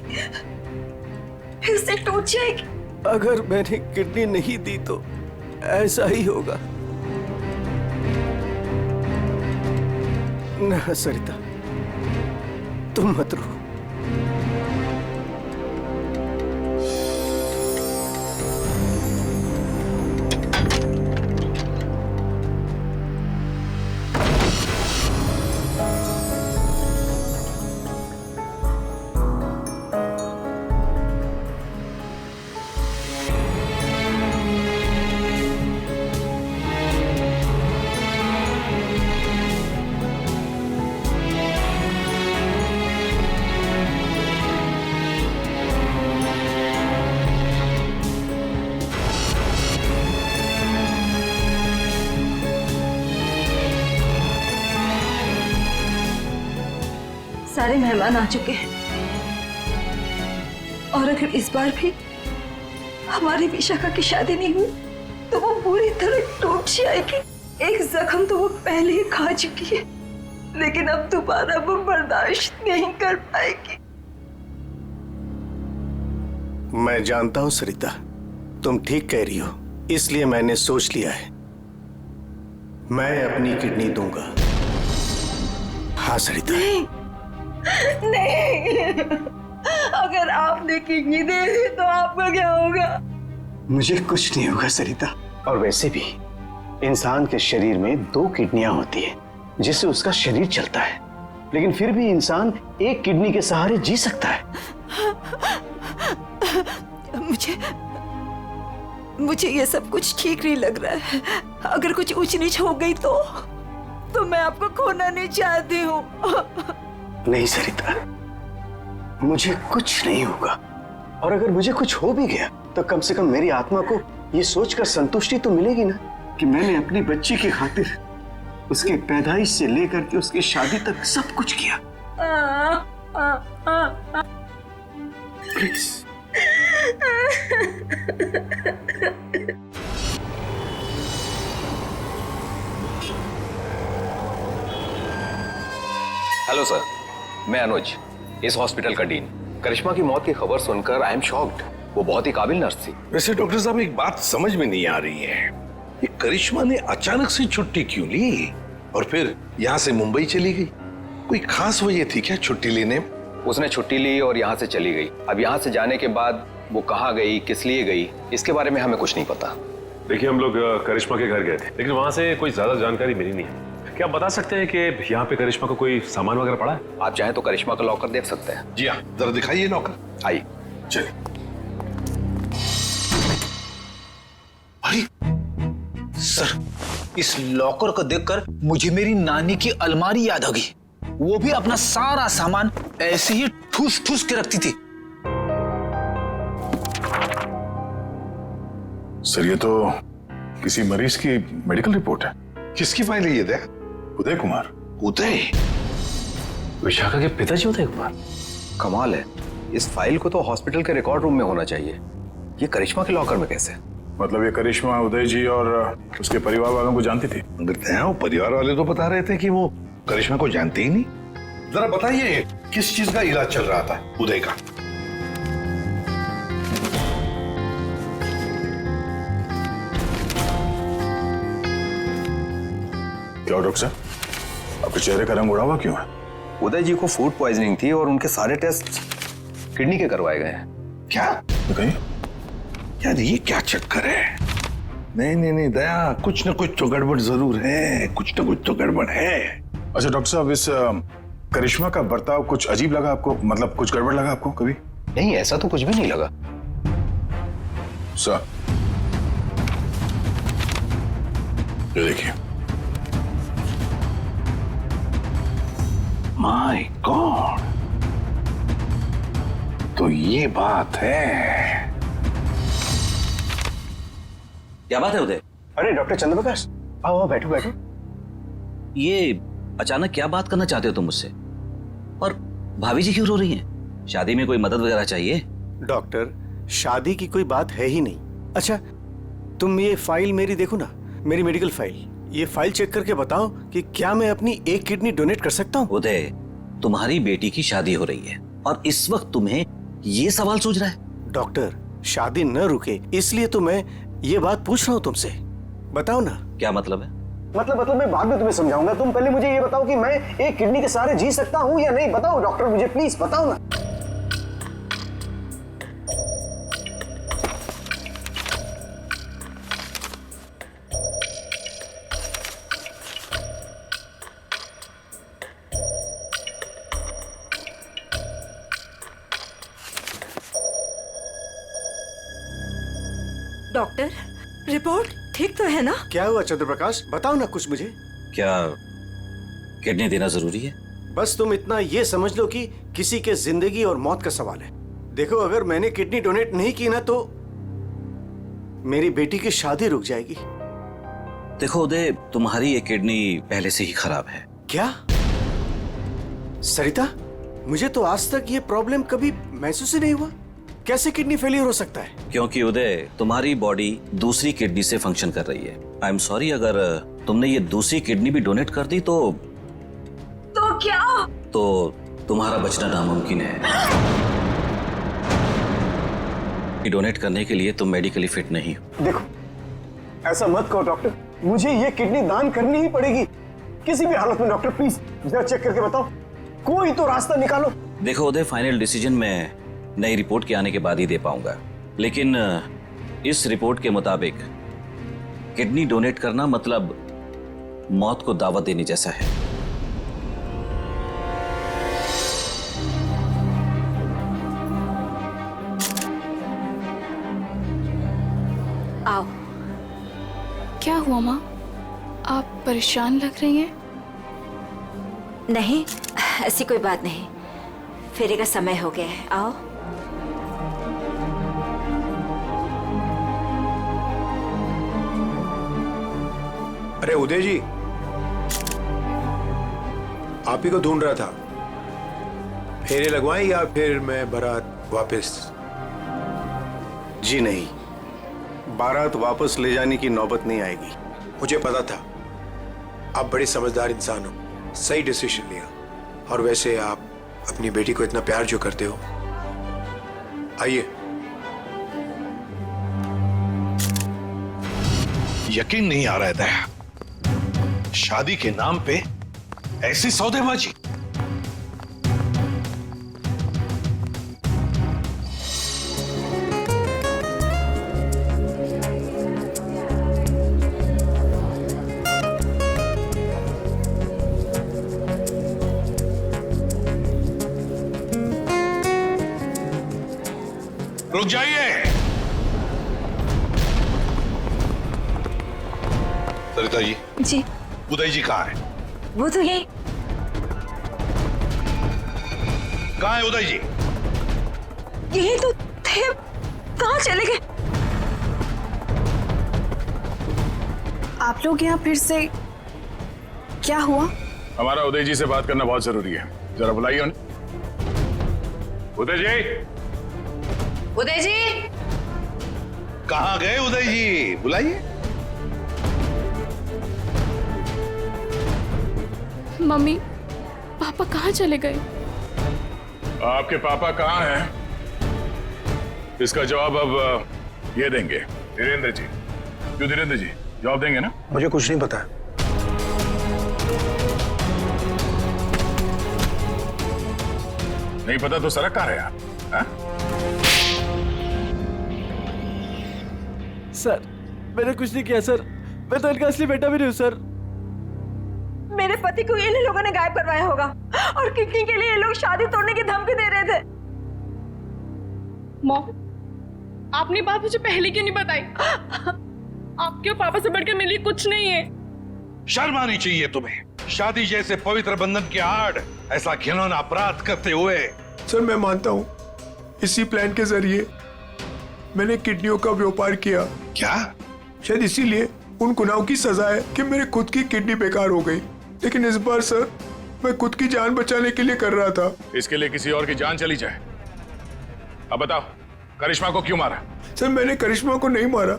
Speaker 18: फिर से टूट जाएगी?
Speaker 6: अगर मैंने किडनी नहीं दी तो ऐसा ही होगा। ना सरिता, तुम मत रो।
Speaker 18: सारे मेहमान आ चुके हैं और अगर इस बार भी हमारी विशाखा की शादी नहीं हुई तो वो पूरी तरह टूट जाएगी। एक जख्म तो वो पहले ही खा चुकी है, लेकिन अब दोबारा वो बर्दाश्त नहीं कर पाएगी।
Speaker 6: मैं जानता हूं सरिता, तुम ठीक कह रही हो, इसलिए मैंने सोच लिया है, मैं अपनी किडनी दूंगा। हाँ सरिता।
Speaker 18: नहीं, अगर आपने किडनी दे दी तो आपका क्या होगा?
Speaker 6: मुझे कुछ नहीं होगा सरिता। और वैसे भी इंसान के शरीर में 2 किडनियां होती है जिससे उसका शरीर चलता है, लेकिन फिर भी इंसान एक किडनी के सहारे जी सकता है।
Speaker 18: मुझे ये सब कुछ ठीक नहीं लग रहा है। अगर कुछ ऊंच नीच हो गई तो मैं आपको खोना नहीं चाहती हूँ।
Speaker 6: नहीं सरिता, मुझे कुछ नहीं होगा, और अगर मुझे कुछ हो भी गया तो कम से कम मेरी आत्मा को ये सोचकर संतुष्टि तो मिलेगी ना कि मैंने अपनी बच्ची की खातिर उसके पैदाइश से लेकर के उसकी शादी तक सब कुछ किया। प्लीज।
Speaker 11: हेलो सर, मैं अनुज, इस हॉस्पिटल का डीन। करिश्मा की मौत की खबर सुनकर आई एम शॉक्ड। वो बहुत ही काबिल नर्स थी।
Speaker 9: वैसे डॉक्टर साहब, एक बात समझ में नहीं आ रही है, ये करिश्मा ने अचानक से छुट्टी क्यों ली और फिर यहाँ से मुंबई चली गई? कोई खास वजह थी क्या छुट्टी लेने?
Speaker 11: उसने छुट्टी ली और यहाँ से चली गई। अब यहाँ से जाने के बाद वो कहाँ गई, किस लिए गई, इसके बारे में हमें कुछ नहीं पता।
Speaker 2: देखिए, हम लोग करिश्मा के घर गए थे, लेकिन वहाँ से कोई ज्यादा जानकारी मिली नहीं है। क्या आप बता सकते हैं कि यहाँ पे करिश्मा को कोई सामान वगैरह पड़ा है?
Speaker 11: आप चाहें तो करिश्मा का लॉकर देख सकते हैं।
Speaker 9: जी हाँ, जरा दिखाइए लॉकर।
Speaker 11: आइए।
Speaker 9: चलिए। अरे
Speaker 10: सर, इस लॉकर को देखकर मुझे मेरी नानी की अलमारी याद आ गई। वो भी अपना सारा सामान ऐसे ही ठूस ठूस के रखती थी।
Speaker 19: सर, ये तो किसी मरीज की मेडिकल रिपोर्ट है।
Speaker 9: किसकी फाइल है ये? देख, उदय कुमार।
Speaker 11: उदय? विशाखा के पिताजी उदय कुमार? कमाल है, इस फाइल को तो हॉस्पिटल के रिकॉर्ड रूम में होना चाहिए। ये करिश्मा के लॉकर में कैसे?
Speaker 19: मतलब ये करिश्मा उदय जी और उसके परिवार वालों को जानती थी?
Speaker 9: वो परिवार वाले तो बता रहे थे कि वो करिश्मा को जानते ही नहीं। जरा बताइए, किस चीज का इलाज चल रहा था उदय का?
Speaker 19: क्या डॉक्टर साहब, आपके चेहरे का रंग उड़ा हुआ क्यों है?
Speaker 11: उदय जी को फूड पॉइजनिंग थी और उनके सारे टेस्ट किडनी के करवाए गए हैं।
Speaker 9: क्या? यार ये क्या चक्कर है? नहीं दया, कुछ न कुछ तो गड़बड़ जरूर है, कुछ न कुछ तो गड़बड़ है।
Speaker 19: अच्छा डॉक्टर साहब, इस करिश्मा का बर्ताव कुछ अजीब लगा आपको? मतलब कुछ गड़बड़ लगा आपको कभी?
Speaker 11: नहीं, ऐसा तो कुछ भी नहीं लगा।
Speaker 19: सर, ये देखिए।
Speaker 9: माय गॉड, तो ये बात है।
Speaker 10: क्या बात है उदय?
Speaker 11: अरे डॉक्टर चंद्रप्रकाश, आओ बैठो बैठो।
Speaker 10: ये अचानक क्या बात करना चाहते हो तुम मुझसे? और भाभी जी क्यों रो रही हैं? शादी में कोई मदद वगैरह चाहिए?
Speaker 6: डॉक्टर, शादी की कोई बात है ही नहीं। अच्छा, तुम ये फाइल मेरी देखो ना, मेरी मेडिकल फाइल। ये फाइल चेक करके बताओ कि क्या मैं अपनी एक किडनी डोनेट कर सकता हूँ?
Speaker 10: उदय, तुम्हारी बेटी की शादी हो रही है और इस वक्त तुम्हें ये सवाल सूझ रहा है?
Speaker 6: डॉक्टर, शादी न रुके इसलिए तो मैं ये बात पूछ रहा हूँ तुमसे। बताओ ना।
Speaker 10: क्या मतलब है?
Speaker 11: मतलब मैं बाद में तुम्हें समझाऊंगा। तुम पहले मुझे ये बताओ कि मैं एक किडनी के सहारे जी सकता हूँ या नहीं। बताओ डॉक्टर, मुझे प्लीज बताओ ना।
Speaker 18: डॉक्टर, रिपोर्ट ठीक तो है ना?
Speaker 6: क्या हुआ चंद्रप्रकाश, बताओ ना कुछ मुझे।
Speaker 10: क्या किडनी देना जरूरी है?
Speaker 6: बस तुम इतना ये समझ लो कि किसी के जिंदगी और मौत का सवाल है। देखो, अगर मैंने किडनी डोनेट नहीं की ना तो मेरी बेटी की शादी रुक जाएगी।
Speaker 10: देखो उदय, तुम्हारी ये किडनी पहले से ही खराब है।
Speaker 6: क्या सरिता, मुझे तो आज तक ये प्रॉब्लम कभी महसूस ही नहीं हुआ। कैसे किडनी फेलियर हो सकता है?
Speaker 10: क्योंकि उदय, तुम्हारी बॉडी दूसरी किडनी से फंक्शन कर रही है। आई एम सॉरी, अगर तुमने ये दूसरी किडनी भी डोनेट कर दी तो
Speaker 18: क्या?
Speaker 10: तो तुम्हारा बचना नामुमकिन है। डोनेट करने के लिए तुम मेडिकली फिट नहीं हो।
Speaker 11: देखो, ऐसा मत कहो डॉक्टर, मुझे ये किडनी दान करनी ही पड़ेगी किसी भी हालत में। डॉक्टर प्लीज जरा चेक करके बताओ, कोई तो रास्ता निकालो।
Speaker 10: देखो उदय, फाइनल डिसीजन मैं नई रिपोर्ट के आने के बाद ही दे पाऊंगा, लेकिन इस रिपोर्ट के मुताबिक किडनी डोनेट करना मतलब मौत को दावत देने जैसा है।
Speaker 3: आओ।
Speaker 17: क्या हुआ माँ? आप परेशान लग रही हैं।
Speaker 5: नहीं, ऐसी कोई बात नहीं। फेरे का समय हो गया है, आओ।
Speaker 11: अरे उदय जी, आप ही को ढूंढ रहा था। फेरे लगवाएं या फिर मैं बारात वापस?
Speaker 6: जी नहीं, बारात वापस ले जाने की नौबत नहीं आएगी।
Speaker 11: मुझे पता था, आप बड़े समझदार इंसान हो, सही डिसीजन लिया। और वैसे आप अपनी बेटी को इतना प्यार जो करते हो, आइए।
Speaker 13: यकीन नहीं आ रहा है दया, शादी के नाम पे ऐसी सौदेबाजी। रुक जाइए। सरिता जी, उदय जी कहाँ है?
Speaker 5: वो तो यही।
Speaker 13: कहाँ है उदय जी?
Speaker 18: यही तो थे, कहाँ चले गए?
Speaker 17: आप लोग यहाँ फिर से क्या हुआ?
Speaker 19: हमारा उदय जी से बात करना बहुत जरूरी है, जरा बुलाइए उन्हें। उदय जी,
Speaker 15: उदय जी,
Speaker 13: कहाँ गए उदय जी? बुलाइए।
Speaker 17: मम्मी, पापा कहाँ चले गए?
Speaker 19: आपके पापा कहाँ हैं? इसका जवाब अब ये देंगे धीरेन्द्र जी। क्यों धीरेन्द्र जी, जवाब देंगे ना?
Speaker 11: मुझे कुछ नहीं पता।
Speaker 19: नहीं पता तो सड़क कहाँ रहे आप? हा?
Speaker 20: सर, मैंने कुछ नहीं किया सर। मैं तो इनका असली बेटा भी नहीं हूँ सर।
Speaker 18: मेरे पति को इन लोगों ने गायब करवाया होगा और किडनी के लिए ये लोग शादी तोड़ने की धमकी दे रहे थे।
Speaker 16: मॉम, आपने बात मुझे पहले क्यों नहीं बताई? आपके पापा से बढ़कर मेरे लिए कुछ नहीं है।
Speaker 13: शर्म आनी चाहिए तुम्हें, शादी जैसे पवित्र बंधन के आड़ ऐसा घिनौना अपराध करते हुए।
Speaker 11: सर मैं मानता हूँ
Speaker 21: इसी प्लान के जरिए मैंने किडनियों का व्यापार किया।
Speaker 9: क्या?
Speaker 21: शायद इसीलिए उन गुनाहों की सजा है कि मेरे खुद की किडनी बेकार हो गई। लेकिन इस बार सर मैं खुद की जान बचाने के लिए कर रहा था।
Speaker 19: इसके लिए किसी और की जान चली जाए? अब बताओ, करिश्मा को क्यों मारा?
Speaker 21: सर मैंने करिश्मा को नहीं मारा,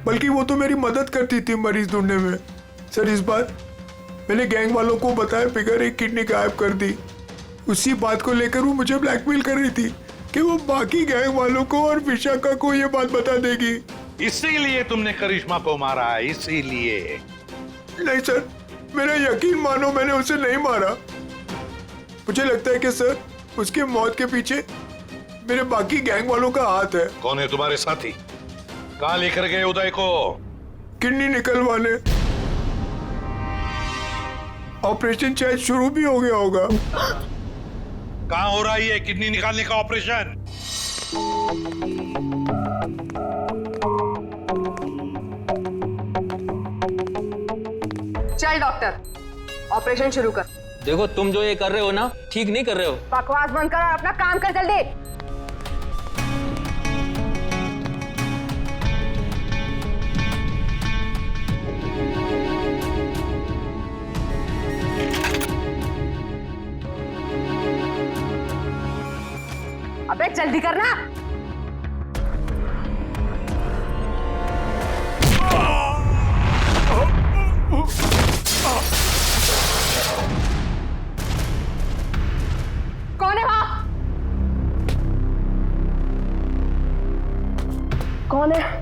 Speaker 21: बल्कि वो तो मेरी मदद करती थी मरीज ढूंढने में। सर इस बार मैंने गैंग वालों को बताया बिगैर एक किडनी गायब कर दी। उसी बात को लेकर वो मुझे ब्लैकमेल कर रही थी कि वो बाकी गैंग वालों को और विशाखा को ये बात बता देगी।
Speaker 13: इसीलिए तुमने करिश्मा को मारा? इसीलिए?
Speaker 21: नहीं सर, मेरा यकीन मानो, मैंने उसे नहीं मारा। मुझे लगता है कि सर उसकी मौत के पीछे मेरे बाकी गैंग वालों का हाथ है।
Speaker 13: कौन है तुम्हारे साथी? कहाँ लेकर गए उदय को?
Speaker 21: किडनी निकलवाने। ऑपरेशन शायद शुरू भी हो गया होगा।
Speaker 13: कहाँ हो रहा है ये किडनी निकालने का ऑपरेशन?
Speaker 14: चल डॉक्टर, ऑपरेशन शुरू कर।
Speaker 12: देखो तुम जो ये कर रहे हो ना, ठीक नहीं कर रहे हो।
Speaker 14: बकवास बंद कर और अपना काम कर जल्दी। अबे जल्दी करना। कौन है वहां? कौन है?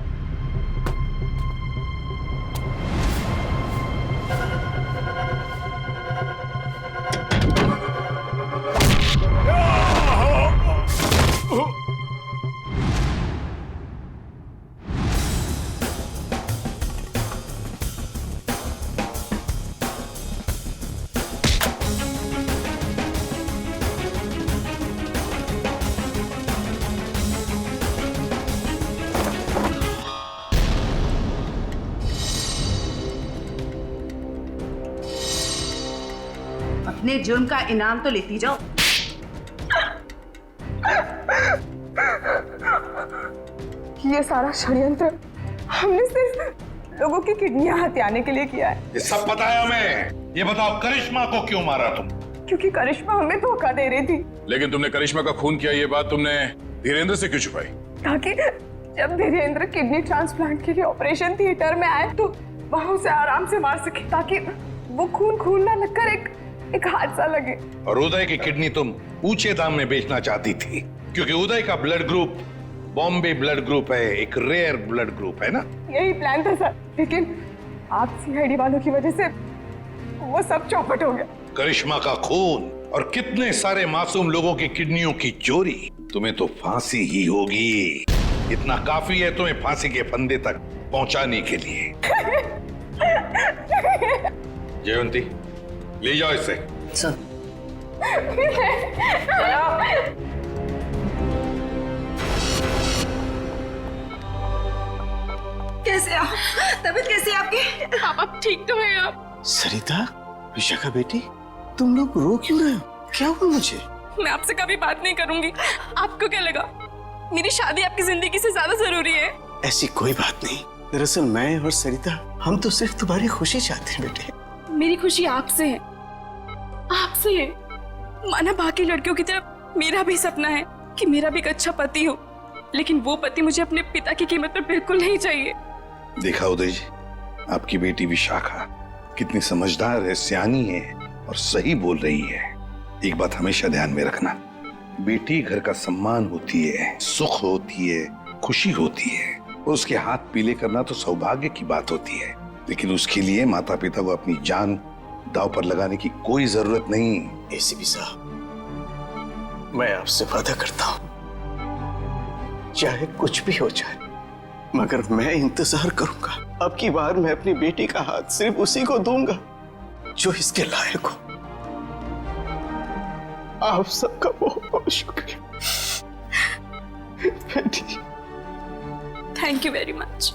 Speaker 22: अपने जुर्म का इनाम तो लेती जाओ।
Speaker 17: ये सारा षड्यंत्र हमने सिर्फ लोगों की किडनियां हथियाने के लिए किया है।
Speaker 13: ये सब पता है हमें। ये बताओ करिश्मा को क्यों मारा तुम?
Speaker 17: क्योंकि करिश्मा हमें धोखा दे रही थी।
Speaker 19: लेकिन तुमने करिश्मा का खून किया, ये बात तुमने धीरेन्द्र से क्यों छुपाई?
Speaker 17: ताकि जब धीरेन्द्र किडनी ट्रांसप्लांट के लिए ऑपरेशन थिएटर में आए तो वहां उसे आराम से मार सके, ताकि वो खून ना लगकर एक हादसा लगे।
Speaker 13: और उदय की किडनी तुम ऊंचे दाम में बेचना चाहती थी, क्योंकि उदय का blood group Bombay blood group है, एक रेयर ब्लड ग्रुप है ना?
Speaker 17: यही प्लान था सर, लेकिन आप सीआईडी वालों की वजह से वो सब चौपट हो गया।
Speaker 13: करिश्मा का खून और कितने सारे मासूम लोगों की किडनियों की चोरी, तुम्हें तो फांसी ही होगी। इतना काफी है तुम्हें फांसी के फंदे तक पहुंचाने के लिए। जयवंती, ले जाओ इसे।
Speaker 18: कैसे आप? तबीयत कैसी है आपकी?
Speaker 17: आप ठीक तो है आप?
Speaker 6: सरिता, विशाखा बेटी, तुम लोग रो क्यों रहे हो? क्या हुआ मुझे?
Speaker 17: मैं आपसे कभी बात नहीं करूंगी। आपको क्या लगा मेरी शादी आपकी जिंदगी से ज्यादा जरूरी है?
Speaker 6: ऐसी कोई बात नहीं। दरअसल मैं और सरिता, हम तो सिर्फ तुम्हारी खुशी चाहते हैं बेटे।
Speaker 17: मेरी खुशी आपसे है, आपसे है। माना बाकी लड़कियों की तरह मेरा भी सपना है कि मेरा भी एक अच्छा पति हो, लेकिन वो पति मुझे अपने पिता की कीमत पर बिल्कुल नहीं चाहिए।
Speaker 13: देखा उदय जी, आपकी बेटी विशाखा कितनी समझदार है, सियानी है और सही बोल रही है। एक बात हमेशा ध्यान में रखना, बेटी घर का सम्मान होती है, सुख होती है, खुशी होती है। उसके हाथ पीले करना तो सौभाग्य की बात होती है, लेकिन उसके लिए माता पिता को अपनी जान दांव पर लगाने की कोई जरूरत नहीं।
Speaker 6: एसीपी साहब, मैं आपसे वादा करता हूं, चाहे कुछ भी हो जाए, मगर मैं इंतजार करूंगा। अब की बार मैं अपनी बेटी का हाथ सिर्फ उसी को दूंगा जो इसके लायक हो। आप सबका बहुत बहुत शुक्रिया बेटी।
Speaker 17: Thank you very much.